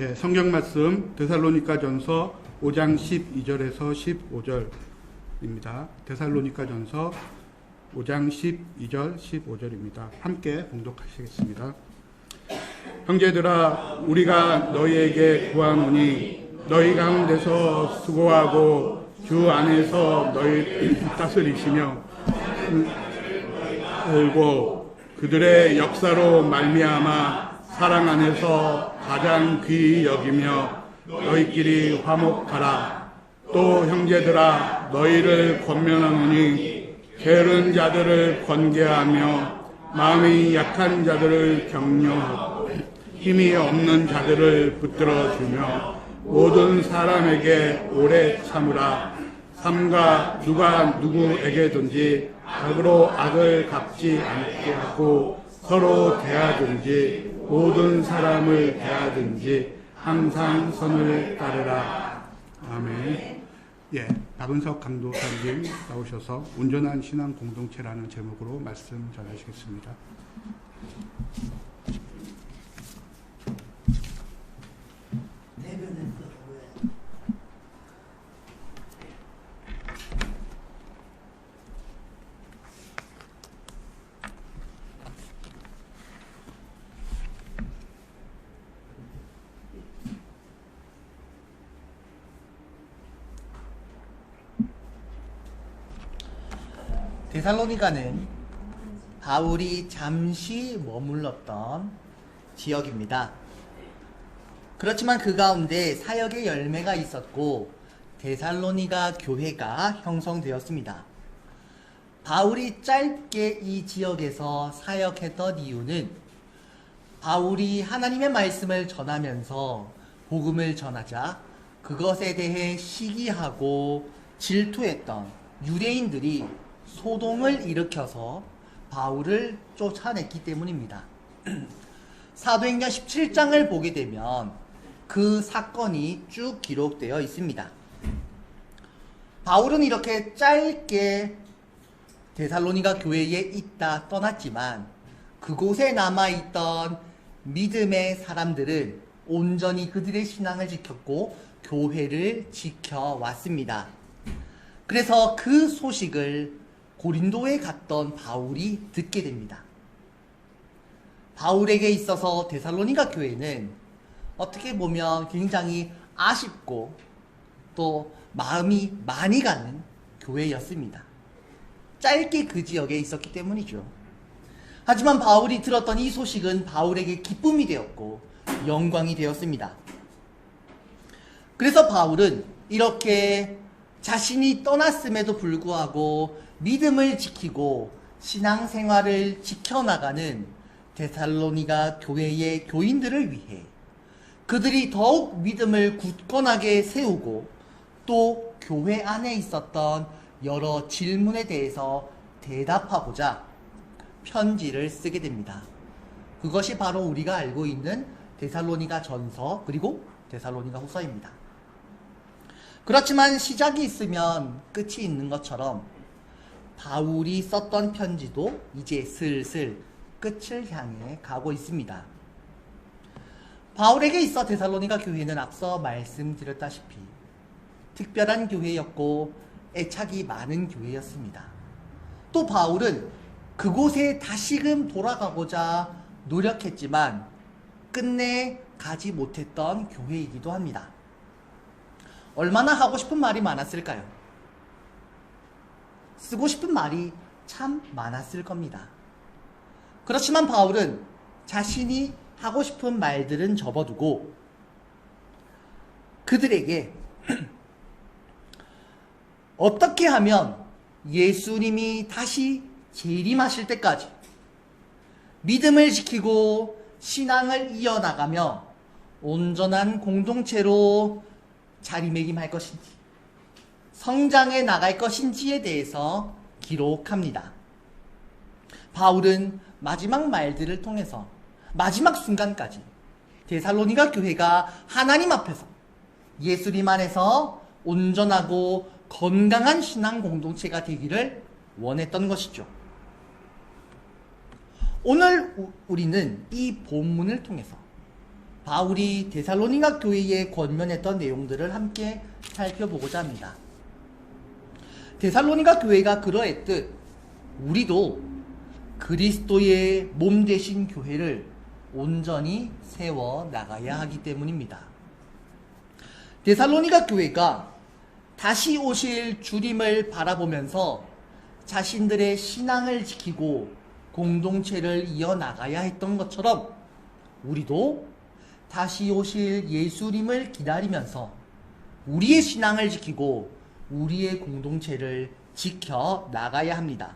예, 성경 말씀 데살로니가전서 5장 12절에서 15절입니다. 데살로니가전서 5장 12절 15절입니다. 함께 봉독하시겠습니다. 형제들아, 우리가 너희에게 구하노니 너희 가운데서 수고하고 주 안에서 너희 다스리시며 그리고 그들의 역사로 말미암아 사랑 안에서 가장 귀히 여기며 너희끼리 화목하라. 또 형제들아, 너희를 권면하노니 게으른 자들을 권계하며 마음이 약한 자들을 격려하고 힘이 없는 자들을 붙들어주며 모든 사람에게 오래 참으라. 삼가 누가 누구에게든지 악으로 악을 갚지 않게 하고 서로 대하든지 모든 사람을 대하든지 항상 선을 따르라. 아멘. 예, 박은석 강도사님 나오셔서 온전한 신앙 공동체라는 제목으로 말씀 전하시겠습니다. 데살로니가는 바울이 잠시 머물렀던 지역입니다. 그렇지만 그 가운데 사역의 열매가 있었고 데살로니가 교회가 형성되었습니다. 바울이 짧게 이 지역에서 사역했던 이유는 바울이 하나님의 말씀을 전하면서 복음을 전하자 그것에 대해 시기하고 질투했던 유대인들이 소동을 일으켜서 바울을 쫓아냈기 때문입니다. 사도행전 17장을 보게 되면 그 사건이 쭉 기록되어 있습니다. 바울은 이렇게 짧게 데살로니가 교회에 있다 떠났지만 그곳에 남아있던 믿음의 사람들은 온전히 그들의 신앙을 지켰고 교회를 지켜왔습니다. 그래서 그 소식을 고린도에 갔던 바울이 듣게 됩니다. 바울에게 있어서 데살로니가 교회는 어떻게 보면 굉장히 아쉽고 또 마음이 많이 가는 교회였습니다. 짧게 그 지역에 있었기 때문이죠. 하지만 바울이 들었던 이 소식은 바울에게 기쁨이 되었고 영광이 되었습니다. 그래서 바울은 이렇게 자신이 떠났음에도 불구하고 믿음을 지키고 신앙생활을 지켜나가는 데살로니가 교회의 교인들을 위해 그들이 더욱 믿음을 굳건하게 세우고 또 교회 안에 있었던 여러 질문에 대해서 대답하고자 편지를 쓰게 됩니다. 그것이 바로 우리가 알고 있는 데살로니가 전서 그리고 데살로니가 후서입니다. 그렇지만 시작이 있으면 끝이 있는 것처럼 바울이 썼던 편지도 이제 슬슬 끝을 향해 가고 있습니다. 바울에게 있어 데살로니가 교회는 앞서 말씀드렸다시피 특별한 교회였고 애착이 많은 교회였습니다. 또 바울은 그곳에 다시금 돌아가고자 노력했지만 끝내 가지 못했던 교회이기도 합니다. 얼마나 하고 싶은 말이 많았을까요? 쓰고 싶은 말이 참 많았을 겁니다. 그렇지만 바울은 자신이 하고 싶은 말들은 접어두고 그들에게 어떻게 하면 예수님이 다시 재림하실 때까지 믿음을 지키고 신앙을 이어나가며 온전한 공동체로 자리매김할 것인지 성장해 나갈 것인지에 대해서 기록합니다. 바울은 마지막 말들을 통해서 마지막 순간까지 데살로니가 교회가 하나님 앞에서 예수님 안에서 온전하고 건강한 신앙 공동체가 되기를 원했던 것이죠. 오늘 우리는 이 본문을 통해서 바울이 데살로니가 교회에 권면했던 내용들을 함께 살펴보고자 합니다. 데살로니가 교회가 그러했듯 우리도 그리스도의 몸 되신 교회를 온전히 세워 나가야 하기 때문입니다. 데살로니가 교회가 다시 오실 주님을 바라보면서 자신들의 신앙을 지키고 공동체를 이어나가야 했던 것처럼 우리도 다시 오실 예수님을 기다리면서 우리의 신앙을 지키고 우리의 공동체를 지켜 나가야 합니다.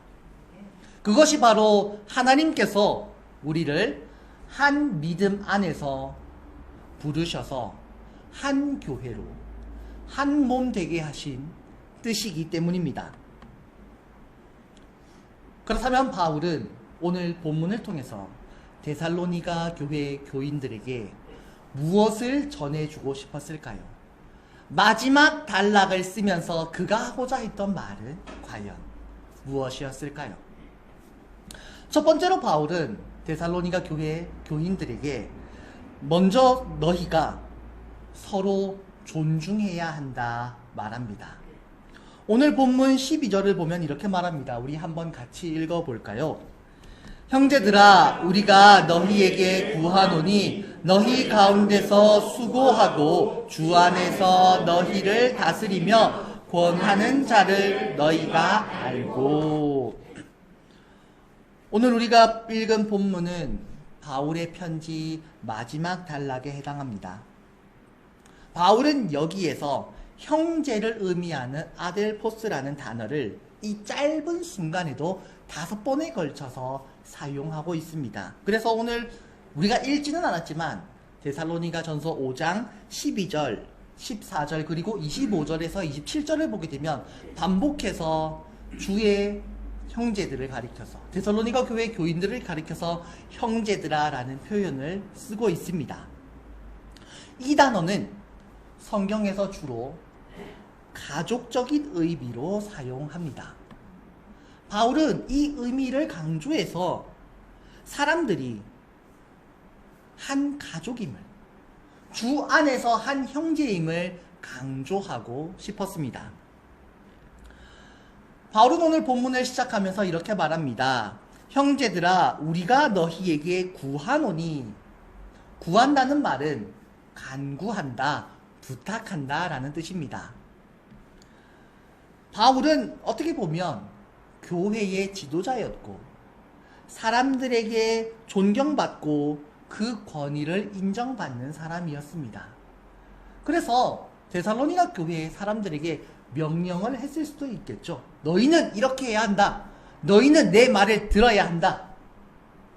그것이 바로 하나님께서 우리를 한 믿음 안에서 부르셔서 한 교회로 한 몸 되게 하신 뜻이기 때문입니다. 그렇다면 바울은 오늘 본문을 통해서 데살로니가 교회 교인들에게 무엇을 전해주고 싶었을까요? 마지막 단락을 쓰면서 그가 하고자 했던 말은 과연 무엇이었을까요? 첫 번째로 바울은 데살로니가 교회 교인들에게 먼저 너희가 서로 존중해야 한다 말합니다. 오늘 본문 12절을 보면 이렇게 말합니다. 우리 한번 같이 읽어볼까요? 형제들아 우리가 너희에게 구하노니 너희 가운데서 수고하고 주 안에서 너희를 다스리며 권하는 자를 너희가 알고. 오늘 우리가 읽은 본문은 바울의 편지 마지막 단락에 해당합니다. 바울은 여기에서 형제를 의미하는 아델포스라는 단어를 이 짧은 순간에도 5번에 걸쳐서 사용하고 있습니다. 그래서 오늘 우리가 읽지는 않았지만 데살로니가 전서 5장 12절, 14절 그리고 25절에서 27절을 보게 되면 반복해서 주의 형제들을 가리켜서 데살로니가 교회 교인들을 가리켜서 형제들아 라는 표현을 쓰고 있습니다. 이 단어는 성경에서 주로 가족적인 의미로 사용합니다. 바울은 이 의미를 강조해서 사람들이 한 가족임을, 주 안에서 한 형제임을 강조하고 싶었습니다. 바울은 오늘 본문을 시작하면서 이렇게 말합니다. 형제들아 우리가 너희에게 구하노니, 구한다는 말은 간구한다, 부탁한다 라는 뜻입니다. 바울은 어떻게 보면 교회의 지도자였고 사람들에게 존경받고 그 권위를 인정받는 사람이었습니다. 그래서 데살로니가 교회의 사람들에게 명령을 했을 수도 있겠죠. 너희는 이렇게 해야 한다. 너희는 내 말을 들어야 한다.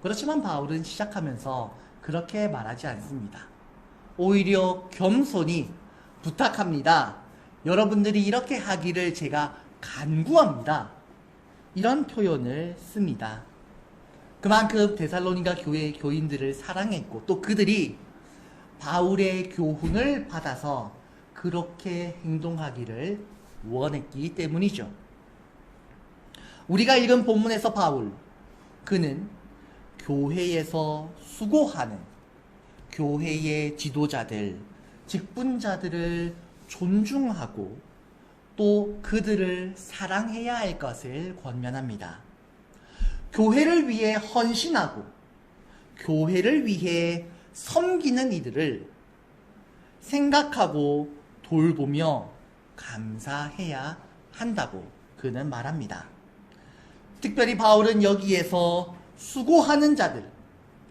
그렇지만 바울은 시작하면서 그렇게 말하지 않습니다. 오히려 겸손히 부탁합니다. 여러분들이 이렇게 하기를 제가 간구합니다. 이런 표현을 씁니다. 그만큼 데살로니가 교회 교인들을 사랑했고 또 그들이 바울의 교훈을 받아서 그렇게 행동하기를 원했기 때문이죠. 우리가 읽은 본문에서 바울, 그는 교회에서 수고하는 교회의 지도자들, 직분자들을 존중하고 또 그들을 사랑해야 할 것을 권면합니다. 교회를 위해 헌신하고 교회를 위해 섬기는 이들을 생각하고 돌보며 감사해야 한다고 그는 말합니다. 특별히 바울은 여기에서 수고하는 자들,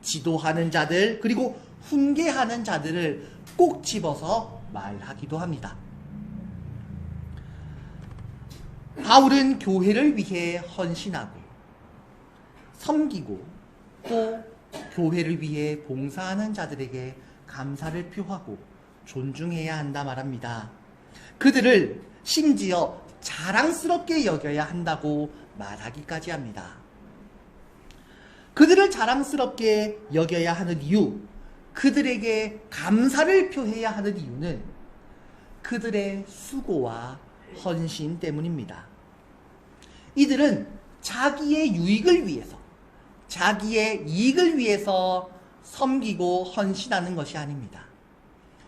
지도하는 자들, 그리고 훈계하는 자들을 꼭 집어서 말하기도 합니다. 바울은 교회를 위해 헌신하고 섬기고 또 교회를 위해 봉사하는 자들에게 감사를 표하고 존중해야 한다 말합니다. 그들을 심지어 자랑스럽게 여겨야 한다고 말하기까지 합니다. 그들을 자랑스럽게 여겨야 하는 이유, 그들에게 감사를 표해야 하는 이유는 그들의 수고와 헌신 때문입니다. 이들은 자기의 유익을 위해서, 자기의 이익을 위해서 섬기고 헌신하는 것이 아닙니다.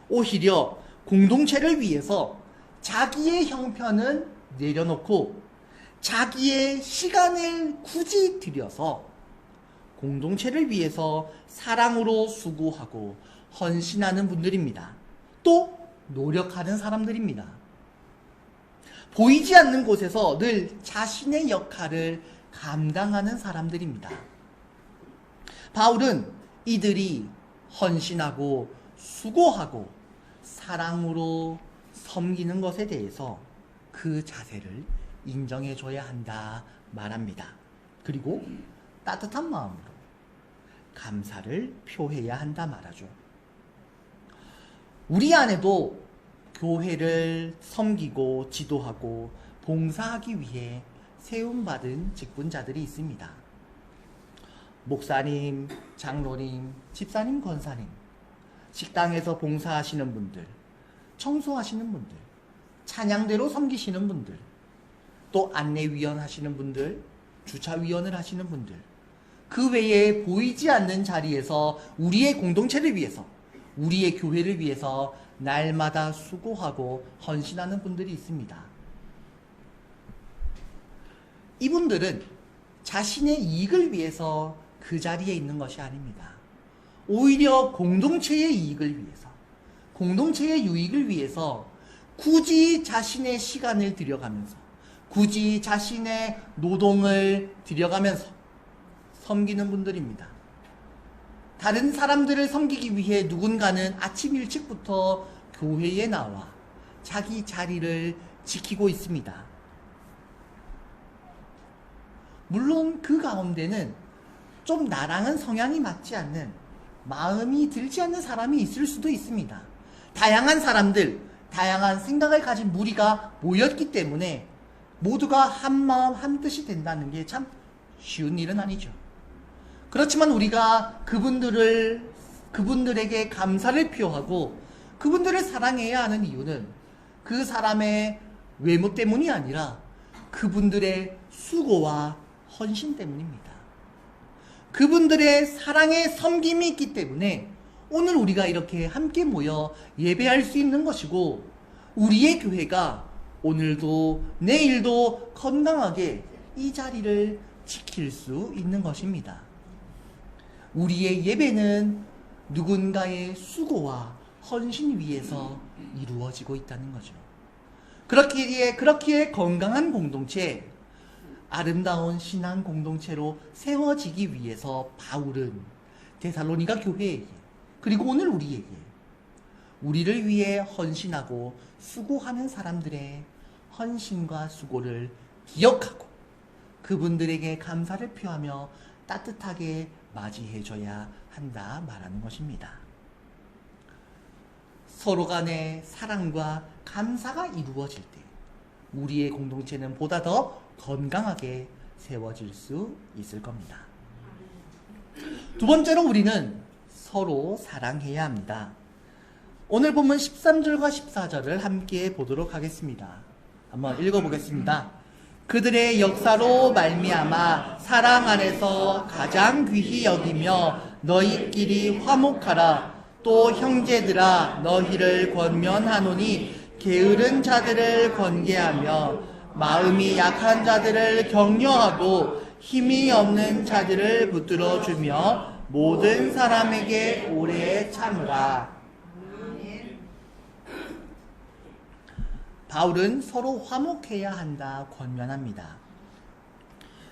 오히려 공동체를 위해서 자기의 형편은 내려놓고 자기의 시간을 굳이 들여서 공동체를 위해서 사랑으로 수고하고 헌신하는 분들입니다. 또 노력하는 사람들입니다. 보이지 않는 곳에서 늘 자신의 역할을 감당하는 사람들입니다. 바울은 이들이 헌신하고 수고하고 사랑으로 섬기는 것에 대해서 그 자세를 인정해줘야 한다 말합니다. 그리고 따뜻한 마음으로 감사를 표해야 한다 말하죠. 우리 안에도 교회를 섬기고 지도하고 봉사하기 위해 세움받은 직분자들이 있습니다. 목사님, 장로님, 집사님, 권사님, 식당에서 봉사하시는 분들, 청소하시는 분들, 찬양대로 섬기시는 분들, 또 안내위원 하시는 분들, 주차위원을 하시는 분들, 그 외에 보이지 않는 자리에서 우리의 공동체를 위해서, 우리의 교회를 위해서 날마다 수고하고 헌신하는 분들이 있습니다. 이분들은 자신의 이익을 위해서 그 자리에 있는 것이 아닙니다. 오히려 공동체의 이익을 위해서, 공동체의 유익을 위해서 굳이 자신의 시간을 들여가면서, 굳이 자신의 노동을 들여가면서 섬기는 분들입니다. 다른 사람들을 섬기기 위해 누군가는 아침 일찍부터 교회에 나와 자기 자리를 지키고 있습니다. 물론 그 가운데는 좀 나랑은 성향이 맞지 않는, 마음이 들지 않는 사람이 있을 수도 있습니다. 다양한 사람들, 다양한 생각을 가진 무리가 모였기 때문에 모두가 한 마음 한 뜻이 된다는 게 참 쉬운 일은 아니죠. 그렇지만 우리가 그분들에게 감사를 표하고 그분들을 사랑해야 하는 이유는 그 사람의 외모 때문이 아니라 그분들의 수고와 헌신 때문입니다. 그분들의 사랑의 섬김이 있기 때문에 오늘 우리가 이렇게 함께 모여 예배할 수 있는 것이고, 우리의 교회가 오늘도 내일도 건강하게 이 자리를 지킬 수 있는 것입니다. 우리의 예배는 누군가의 수고와 헌신 위에서 이루어지고 있다는 거죠. 그렇기에 건강한 공동체, 아름다운 신앙 공동체로 세워지기 위해서 바울은 데살로니가 교회에게, 그리고 오늘 우리에게, 우리를 위해 헌신하고 수고하는 사람들의 헌신과 수고를 기억하고 그분들에게 감사를 표하며 따뜻하게 맞이해줘야 한다 말하는 것입니다. 서로 간의 사랑과 감사가 이루어질 때 우리의 공동체는 보다 더 건강하게 세워질 수 있을 겁니다. 두 번째로 우리는 서로 사랑해야 합니다. 오늘 본문 13절과 14절을 함께 보도록 하겠습니다. 한번 읽어보겠습니다. 그들의 역사로 말미암아 사랑 안에서 가장 귀히 여기며 너희끼리 화목하라. 또 형제들아 너희를 권면하노니 게으른 자들을 권계하며 마음이 약한 자들을 격려하고 힘이 없는 자들을 붙들어주며 모든 사람에게 오래 참으라. 바울은 서로 화목해야 한다 권면합니다.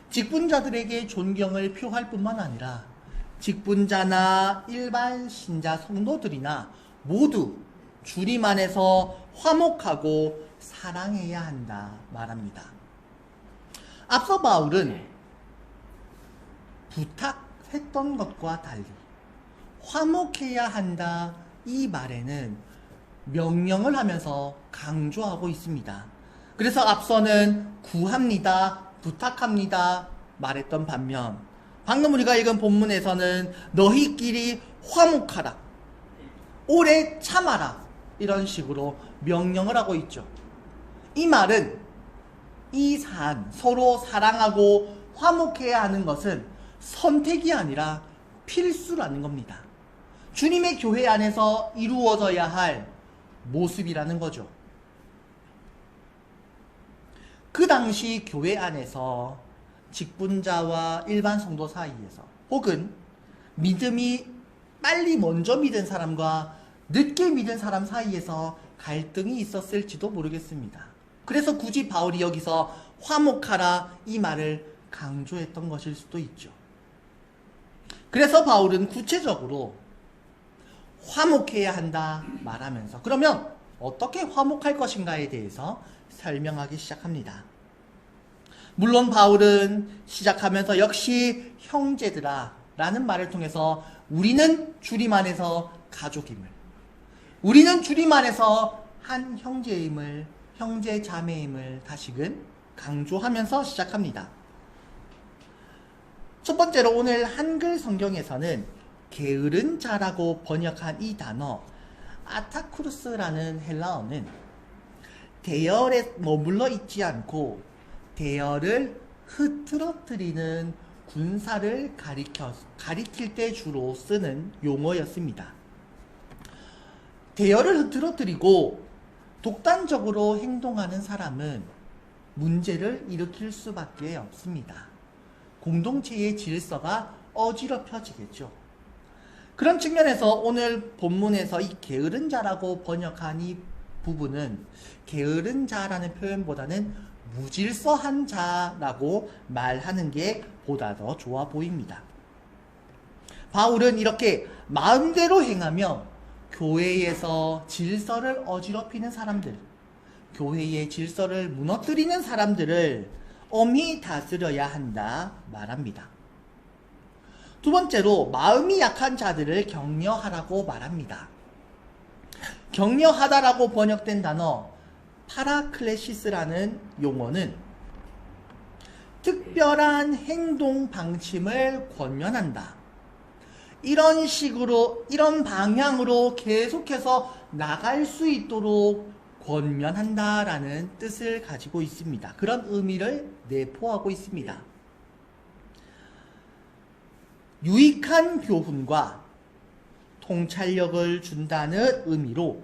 직분자들에게 존경을 표할 뿐만 아니라 직분자나 일반 신자 성도들이나 모두 주님 안에서 화목하고 사랑해야 한다 말합니다. 앞서 바울은 부탁했던 것과 달리 화목해야 한다 이 말에는 명령을 하면서 강조하고 있습니다. 그래서 앞서는 구합니다, 부탁합니다 말했던 반면 방금 우리가 읽은 본문에서는 너희끼리 화목하라, 오래 참아라 이런 식으로 명령을 하고 있죠. 이 말은 이 사안, 서로 사랑하고 화목해야 하는 것은 선택이 아니라 필수라는 겁니다. 주님의 교회 안에서 이루어져야 할 모습이라는 거죠. 그 당시 교회 안에서 직분자와 일반 성도 사이에서 혹은 믿음이 빨리 먼저 믿은 사람과 늦게 믿은 사람 사이에서 갈등이 있었을지도 모르겠습니다. 그래서 굳이 바울이 여기서 화목하라 이 말을 강조했던 것일 수도 있죠. 그래서 바울은 구체적으로 화목해야 한다 말하면서 그러면 어떻게 화목할 것인가에 대해서 설명하기 시작합니다. 물론 바울은 시작하면서 역시 형제들아 라는 말을 통해서 우리는 주님 안에서 가족임을, 우리는 주님 안에서 한 형제임을, 형제 자매임을 다시금 강조하면서 시작합니다. 첫 번째로 오늘 한글 성경에서는 게으른 자라고 번역한 이 단어 아타쿠르스라는 헬라어는 대열에 머물러 있지 않고 대열을 흐트러뜨리는 군사를 가리킬 때 주로 쓰는 용어였습니다. 대열을 흐트러뜨리고 독단적으로 행동하는 사람은 문제를 일으킬 수밖에 없습니다. 공동체의 질서가 어지럽혀지겠죠. 그런 측면에서 오늘 본문에서 이 게으른 자라고 번역한 이 부분은 게으른 자라는 표현보다는 무질서한 자라고 말하는 게 보다 더 좋아 보입니다. 바울은 이렇게 마음대로 행하며 교회에서 질서를 어지럽히는 사람들, 교회의 질서를 무너뜨리는 사람들을 엄히 다스려야 한다 말합니다. 두 번째로 마음이 약한 자들을 격려하라고 말합니다. 격려하다라고 번역된 단어 파라클레시스라는 용어는 특별한 행동 방침을 권면한다. 이런 식으로, 이런 방향으로 계속해서 나갈 수 있도록 권면한다라는 뜻을 가지고 있습니다. 그런 의미를 내포하고 있습니다. 유익한 교훈과 통찰력을 준다는 의미로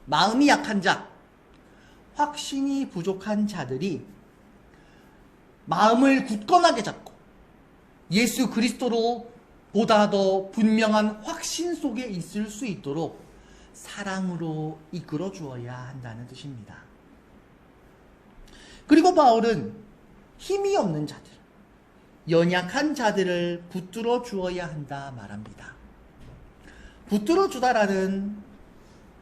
마음이 약한 자, 확신이 부족한 자들이 마음을 굳건하게 잡고 예수 그리스도로 보다 더 분명한 확신 속에 있을 수 있도록 사랑으로 이끌어 주어야 한다는 뜻입니다. 그리고 바울은 힘이 없는 자들, 연약한 자들을 붙들어 주어야 한다 말합니다. 붙들어 주다라는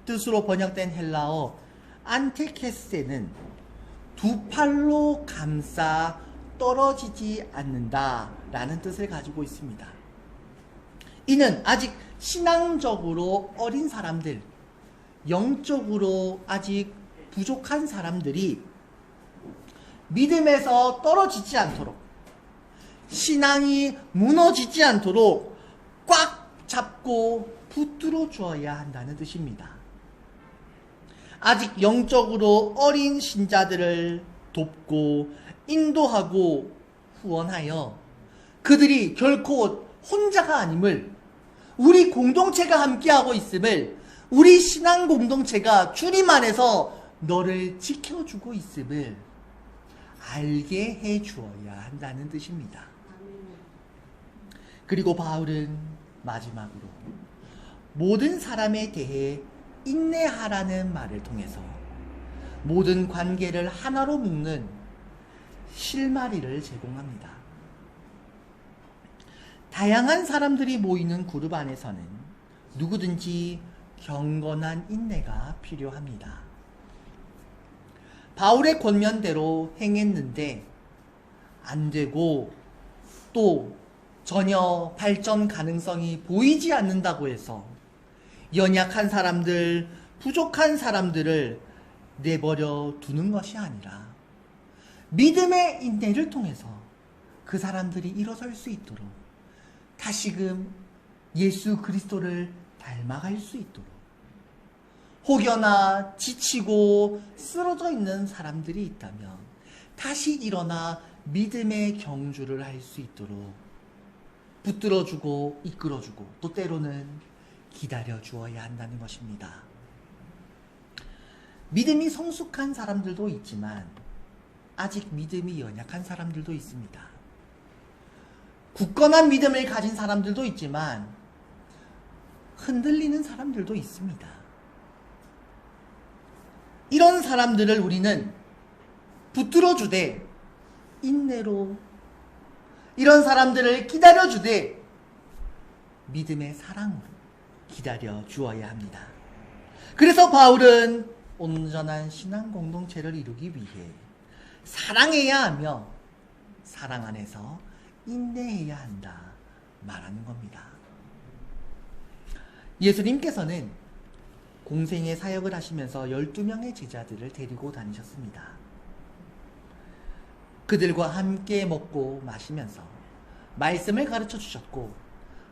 뜻으로 번역된 헬라어 안테케세는 두 팔로 감싸 떨어지지 않는다 라는 뜻을 가지고 있습니다. 이는 아직 신앙적으로 어린 사람들, 영적으로 아직 부족한 사람들이 믿음에서 떨어지지 않도록, 신앙이 무너지지 않도록 꽉 잡고 붙들어 주어야 한다는 뜻입니다. 아직 영적으로 어린 신자들을 돕고 인도하고 후원하여 그들이 결코 혼자가 아님을, 우리 공동체가 함께하고 있음을, 우리 신앙 공동체가 주님 안에서 너를 지켜주고 있음을 알게 해 주어야 한다는 뜻입니다. 그리고 바울은 마지막으로 모든 사람에 대해 인내하라는 말을 통해서 모든 관계를 하나로 묶는 실마리를 제공합니다. 다양한 사람들이 모이는 그룹 안에서는 누구든지 경건한 인내가 필요합니다. 바울의 권면대로 행했는데 안 되고 또 전혀 발전 가능성이 보이지 않는다고 해서 연약한 사람들, 부족한 사람들을 내버려 두는 것이 아니라 믿음의 인내를 통해서 그 사람들이 일어설 수 있도록 다시금 예수 그리스도를 닮아갈 수 있도록, 혹여나 지치고 쓰러져 있는 사람들이 있다면 다시 일어나 믿음의 경주를 할 수 있도록 붙들어주고 이끌어주고 또 때로는 기다려주어야 한다는 것입니다. 믿음이 성숙한 사람들도 있지만 아직 믿음이 연약한 사람들도 있습니다. 굳건한 믿음을 가진 사람들도 있지만 흔들리는 사람들도 있습니다. 이런 사람들을 우리는 붙들어주되 인내로, 이런 사람들을 기다려주되 믿음의 사랑으로 기다려 주어야 합니다. 그래서 바울은 온전한 신앙 공동체를 이루기 위해 사랑해야 하며 사랑 안에서 인내해야 한다 말하는 겁니다. 예수님께서는 공생의 사역을 하시면서 12명의 제자들을 데리고 다니셨습니다. 그들과 함께 먹고 마시면서 말씀을 가르쳐 주셨고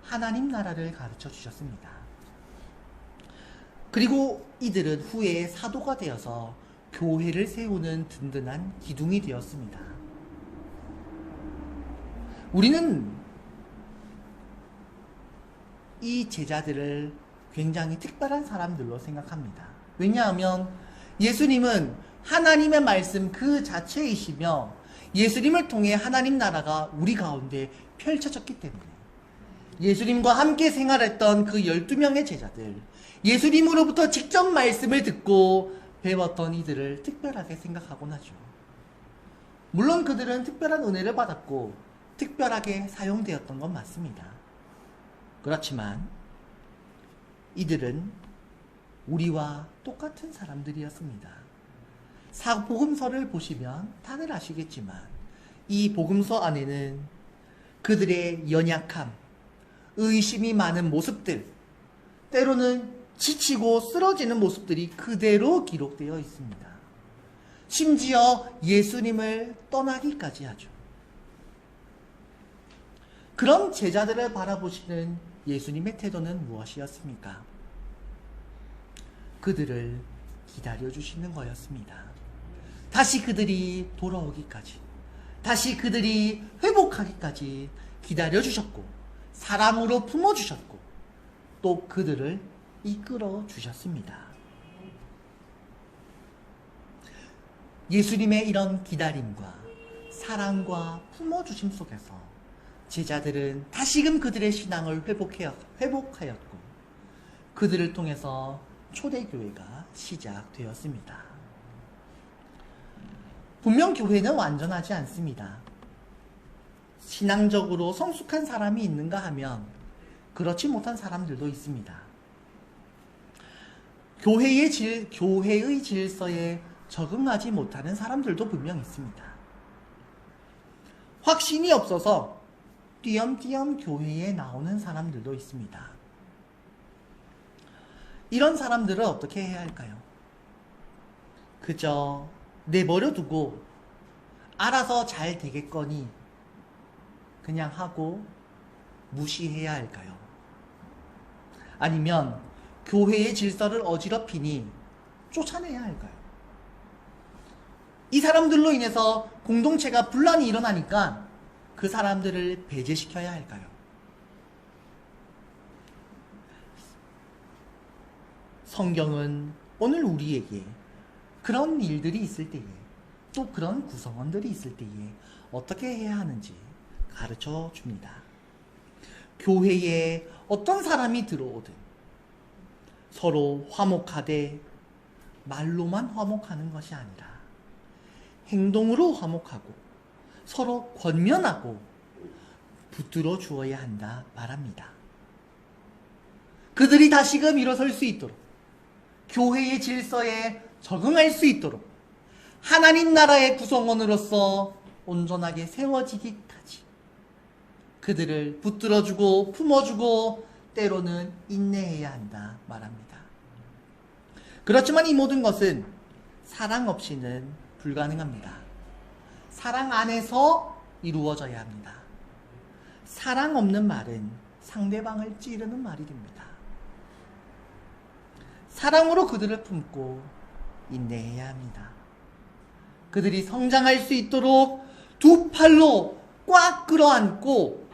하나님 나라를 가르쳐 주셨습니다. 그리고 이들은 후에 사도가 되어서 교회를 세우는 든든한 기둥이 되었습니다. 우리는 이 제자들을 굉장히 특별한 사람들로 생각합니다. 왜냐하면 예수님은 하나님의 말씀 그 자체이시며 예수님을 통해 하나님 나라가 우리 가운데 펼쳐졌기 때문에 예수님과 함께 생활했던 그 12명의 제자들, 예수님으로부터 직접 말씀을 듣고 배웠던 이들을 특별하게 생각하곤 하죠. 물론 그들은 특별한 은혜를 받았고 특별하게 사용되었던 건 맞습니다. 그렇지만 이들은 우리와 똑같은 사람들이었습니다. 복음서를 보시면 다들 아시겠지만 이 복음서 안에는 그들의 연약함, 의심이 많은 모습들, 때로는 지치고 쓰러지는 모습들이 그대로 기록되어 있습니다. 심지어 예수님을 떠나기까지 하죠. 그런 제자들을 바라보시는 예수님의 태도는 무엇이었습니까? 그들을 기다려주시는 거였습니다. 다시 그들이 돌아오기까지, 다시 그들이 회복하기까지 기다려주셨고 사랑으로 품어주셨고 또 그들을 이끌어주셨습니다. 예수님의 이런 기다림과 사랑과 품어주심 속에서 제자들은 다시금 그들의 신앙을 회복하였고 그들을 통해서 초대교회가 시작되었습니다. 분명 교회는 완전하지 않습니다. 신앙적으로 성숙한 사람이 있는가 하면 그렇지 못한 사람들도 있습니다. 교회의 질서에 적응하지 못하는 사람들도 분명 있습니다. 확신이 없어서 띄엄띄엄 교회에 나오는 사람들도 있습니다. 이런 사람들을 어떻게 해야 할까요? 그저 내버려 두고 알아서 잘 되겠거니 그냥 하고 무시해야 할까요? 아니면 교회의 질서를 어지럽히니 쫓아내야 할까요? 이 사람들로 인해서 공동체가 분란이 일어나니까 그 사람들을 배제시켜야 할까요? 성경은 오늘 우리에게 그런 일들이 있을 때에 또 그런 구성원들이 있을 때에 어떻게 해야 하는지 가르쳐 줍니다. 교회에 어떤 사람이 들어오든 서로 화목하되 말로만 화목하는 것이 아니라 행동으로 화목하고 서로 권면하고 붙들어 주어야 한다 말합니다. 그들이 다시금 일어설 수 있도록 교회의 질서에 적응할 수 있도록 하나님 나라의 구성원으로서 온전하게 세워지기까지 그들을 붙들어주고 품어주고 때로는 인내해야 한다 말합니다. 그렇지만 이 모든 것은 사랑 없이는 불가능합니다. 사랑 안에서 이루어져야 합니다. 사랑 없는 말은 상대방을 찌르는 말이 됩니다. 사랑으로 그들을 품고 인내해야 합니다. 그들이 성장할 수 있도록 두 팔로 꽉 끌어안고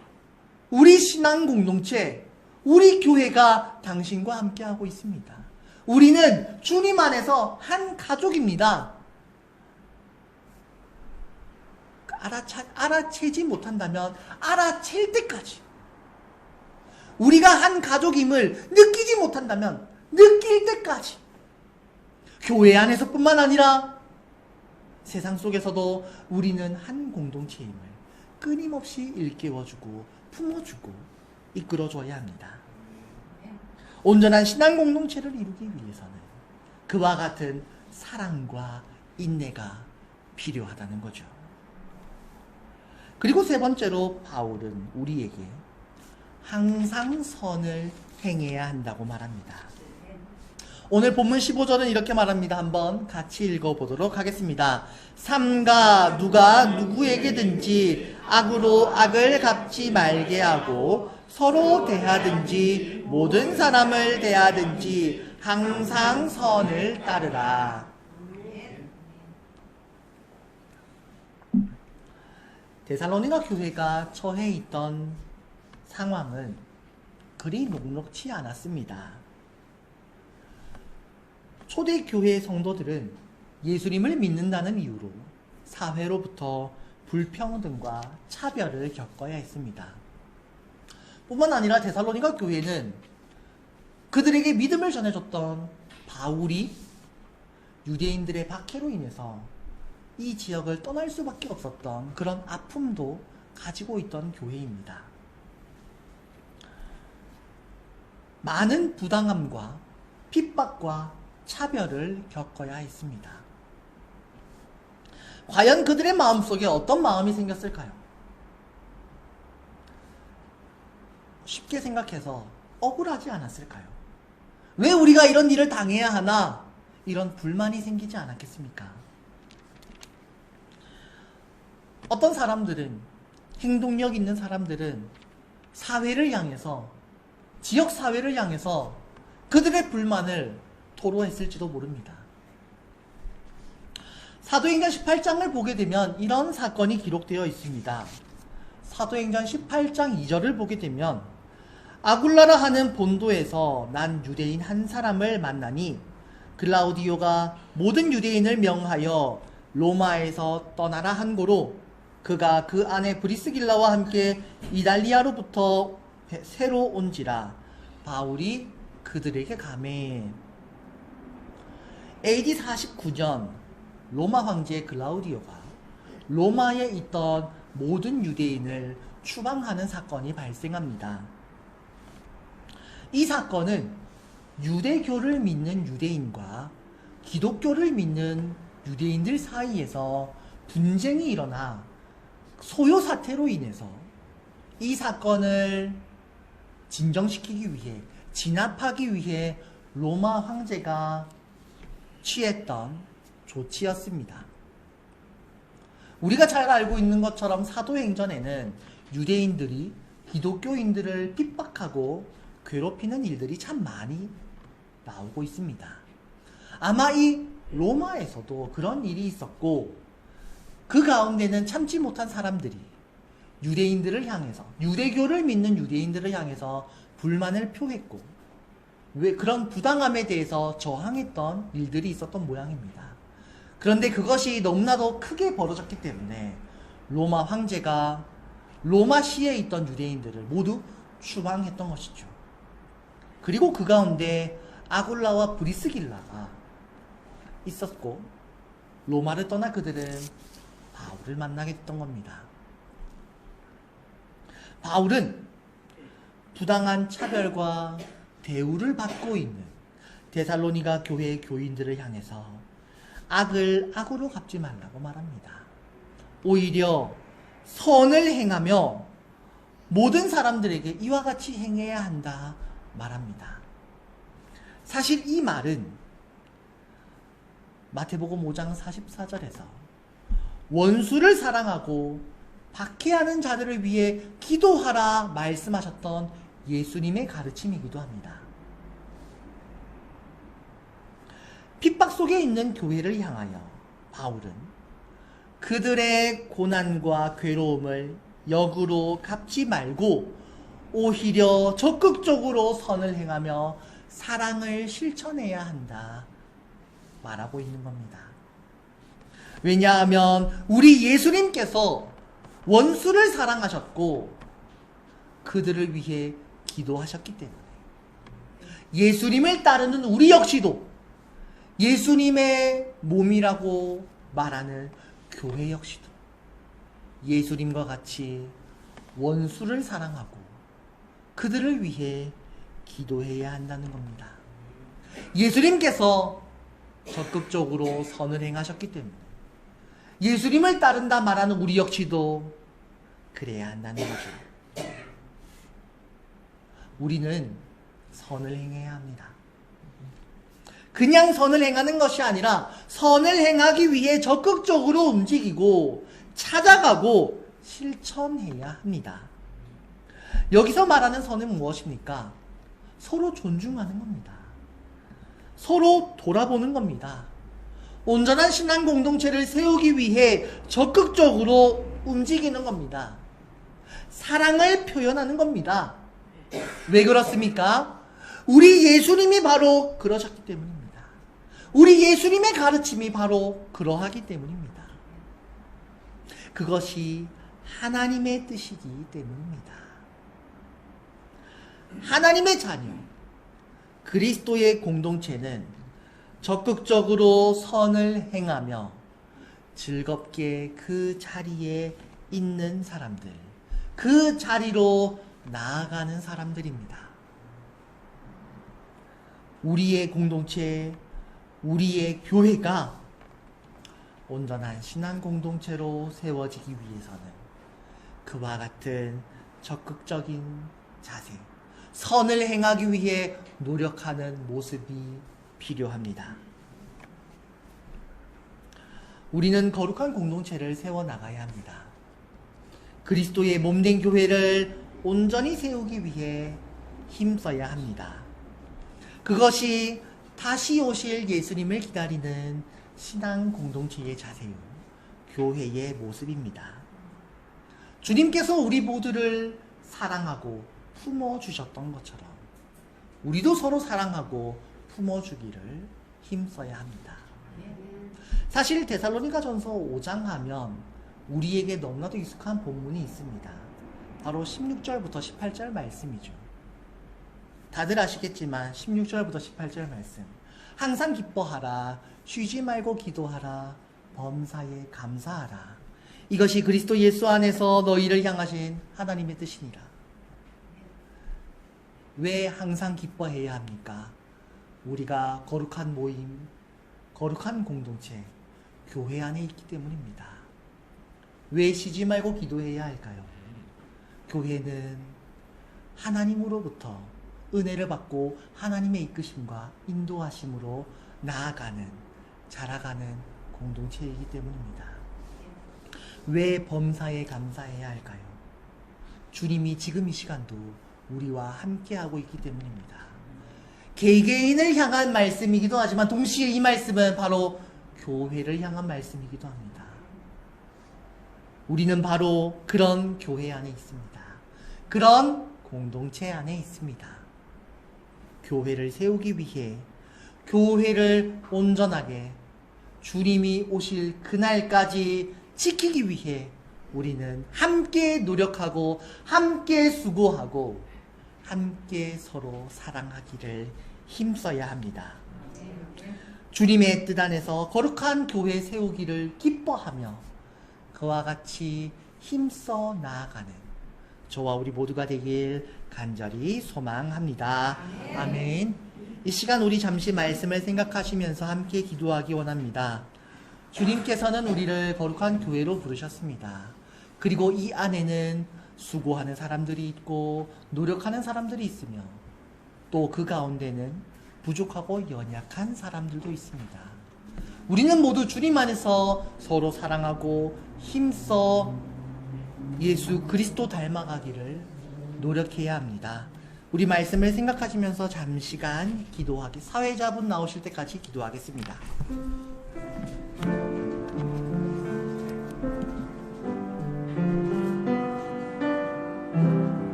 우리 신앙 공동체, 우리 교회가 당신과 함께하고 있습니다. 우리는 주님 안에서 한 가족입니다. 알아채지 못한다면 알아챌 때까지, 우리가 한 가족임을 느끼지 못한다면 느낄 때까지, 교회 안에서뿐만 아니라 세상 속에서도 우리는 한 공동체임을 끊임없이 일깨워주고 품어주고 이끌어줘야 합니다. 온전한 신앙 공동체를 이루기 위해서는 그와 같은 사랑과 인내가 필요하다는 거죠. 그리고 세 번째로 바울은 우리에게 항상 선을 행해야 한다고 말합니다. 오늘 본문 15절은 이렇게 말합니다. 한번 같이 읽어보도록 하겠습니다. 삼가 누가 누구에게든지 악으로 악을 갚지 말게 하고 서로 대하든지 모든 사람을 대하든지 항상 선을 따르라. 데살로니가 교회가 처해 있던 상황은 그리 녹록치 않았습니다. 초대교회 성도들은 예수님을 믿는다는 이유로 사회로부터 불평등과 차별을 겪어야 했습니다. 뿐만 아니라 데살로니가 교회는 그들에게 믿음을 전해줬던 바울이 유대인들의 박해로 인해서 이 지역을 떠날 수밖에 없었던 그런 아픔도 가지고 있던 교회입니다. 많은 부당함과 핍박과 차별을 겪어야 했습니다. 과연 그들의 마음속에 어떤 마음이 생겼을까요? 쉽게 생각해서 억울하지 않았을까요? 왜 우리가 이런 일을 당해야 하나? 이런 불만이 생기지 않았겠습니까? 어떤 사람들은, 행동력 있는 사람들은 사회를 향해서, 지역 사회를 향해서 그들의 불만을 토로했을지도 모릅니다. 사도행전 18장을 보게 되면 이런 사건이 기록되어 있습니다. 사도행전 18장 2절을 보게 되면 아굴라라 하는 본도에서 난 유대인 한 사람을 만나니 글라우디오가 모든 유대인을 명하여 로마에서 떠나라 한 고로 그가 그 안에 브리스길라와 함께 이달리아로부터 새로 온지라 바울이 그들에게 가매. AD 49년 로마 황제 글라우디오가 로마에 있던 모든 유대인을 추방하는 사건이 발생합니다. 이 사건은 유대교를 믿는 유대인과 기독교를 믿는 유대인들 사이에서 분쟁이 일어나 소요 사태로 인해서 이 사건을 진정시키기 위해, 진압하기 위해 로마 황제가 취했던 조치였습니다. 우리가 잘 알고 있는 것처럼 사도행전에는 유대인들이 기독교인들을 핍박하고 괴롭히는 일들이 참 많이 나오고 있습니다. 아마 이 로마에서도 그런 일이 있었고, 그 가운데는 참지 못한 사람들이 유대인들을 향해서, 유대교를 믿는 유대인들을 향해서 불만을 표했고, 왜 그런 부당함에 대해서 저항했던 일들이 있었던 모양입니다. 그런데 그것이 너무나도 크게 벌어졌기 때문에 로마 황제가 로마시에 있던 유대인들을 모두 추방했던 것이죠. 그리고 그 가운데 아굴라와 브리스길라가 있었고, 로마를 떠나 그들은 바울을 만나게 됐던 겁니다. 바울은 부당한 차별과 대우를 받고 있는 데살로니가 교회의 교인들을 향해서 악을 악으로 갚지 말라고 말합니다. 오히려 선을 행하며 모든 사람들에게 이와 같이 행해야 한다 말합니다. 사실 이 말은 마태복음 5장 44절에서 원수를 사랑하고 박해하는 자들을 위해 기도하라 말씀하셨던 예수님의 가르침이기도 합니다. 핍박 속에 있는 교회를 향하여 바울은 그들의 고난과 괴로움을 역으로 갚지 말고 오히려 적극적으로 선을 행하며 사랑을 실천해야 한다 말하고 있는 겁니다. 왜냐하면 우리 예수님께서 원수를 사랑하셨고 그들을 위해 기도하셨기 때문에 예수님을 따르는 우리 역시도 예수님의 몸이라고 말하는 교회 역시도 예수님과 같이 원수를 사랑하고 그들을 위해 기도해야 한다는 겁니다. 예수님께서 적극적으로 선을 행하셨기 때문에 예수님을 따른다 말하는 우리 역시도 그래야 한다는 거죠. 우리는 선을 행해야 합니다. 그냥 선을 행하는 것이 아니라 선을 행하기 위해 적극적으로 움직이고 찾아가고 실천해야 합니다. 여기서 말하는 선은 무엇입니까? 서로 존중하는 겁니다. 서로 돌아보는 겁니다. 온전한 신앙 공동체를 세우기 위해 적극적으로 움직이는 겁니다. 사랑을 표현하는 겁니다. 왜 그렇습니까? 우리 예수님이 바로 그러셨기 때문입니다. 우리 예수님의 가르침이 바로 그러하기 때문입니다. 그것이 하나님의 뜻이기 때문입니다. 하나님의 자녀, 그리스도의 공동체는 적극적으로 선을 행하며 즐겁게 그 자리에 있는 사람들, 그 자리로 나아가는 사람들입니다. 우리의 공동체, 우리의 교회가 온전한 신앙 공동체로 세워지기 위해서는 그와 같은 적극적인 자세, 선을 행하기 위해 노력하는 모습이 필요합니다. 우리는 거룩한 공동체를 세워나가야 합니다. 그리스도의 몸된 교회를 온전히 세우기 위해 힘써야 합니다. 그것이 다시 오실 예수님을 기다리는 신앙 공동체의 자세요, 교회의 모습입니다. 주님께서 우리 모두를 사랑하고 품어주셨던 것처럼 우리도 서로 사랑하고 품어주기를 힘써야 합니다. 사실 데살로니가전서 5장 하면 우리에게 너무나도 익숙한 본문이 있습니다. 바로 16절부터 18절 말씀이죠. 다들 아시겠지만 16절부터 18절 말씀, 항상 기뻐하라, 쉬지 말고 기도하라, 범사에 감사하라, 이것이 그리스도 예수 안에서 너희를 향하신 하나님의 뜻이니라. 왜 항상 기뻐해야 합니까? 우리가 거룩한 모임, 거룩한 공동체, 교회 안에 있기 때문입니다. 왜 쉬지 말고 기도해야 할까요? 교회는 하나님으로부터 은혜를 받고 하나님의 이끄심과 인도하심으로 나아가는, 자라가는 공동체이기 때문입니다. 왜 범사에 감사해야 할까요? 주님이 지금 이 시간도 우리와 함께하고 있기 때문입니다. 개개인을 향한 말씀이기도 하지만 동시에 이 말씀은 바로 교회를 향한 말씀이기도 합니다. 우리는 바로 그런 교회 안에 있습니다. 그런 공동체 안에 있습니다. 교회를 세우기 위해, 교회를 온전하게 주님이 오실 그날까지 지키기 위해 우리는 함께 노력하고 함께 수고하고 함께 서로 사랑하기를 힘써야 합니다. 주님의 뜻 안에서 거룩한 교회 세우기를 기뻐하며 그와 같이 힘써 나아가는 저와 우리 모두가 되길 간절히 소망합니다. 아멘. 이 시간 우리 잠시 말씀을 생각하시면서 함께 기도하기 원합니다. 주님께서는 우리를 거룩한 교회로 부르셨습니다. 그리고 이 안에는 수고하는 사람들이 있고 노력하는 사람들이 있으며 또 그 가운데는 부족하고 연약한 사람들도 있습니다. 우리는 모두 주님 안에서 서로 사랑하고 힘써 예수 그리스도 닮아가기를 노력해야 합니다. 우리 말씀을 생각하시면서 잠시간 기도하기, 사회자분 나오실 때까지 기도하겠습니다.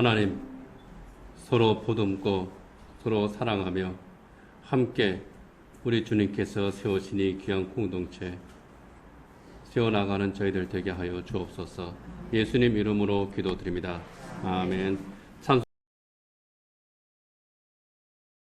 하나님, 서로 보듬고 서로 사랑하며 함께 우리 주님께서 세우신 이 귀한 공동체 세워나가는 저희들 되게 하여 주옵소서. 예수님 이름으로 기도드립니다. 아멘.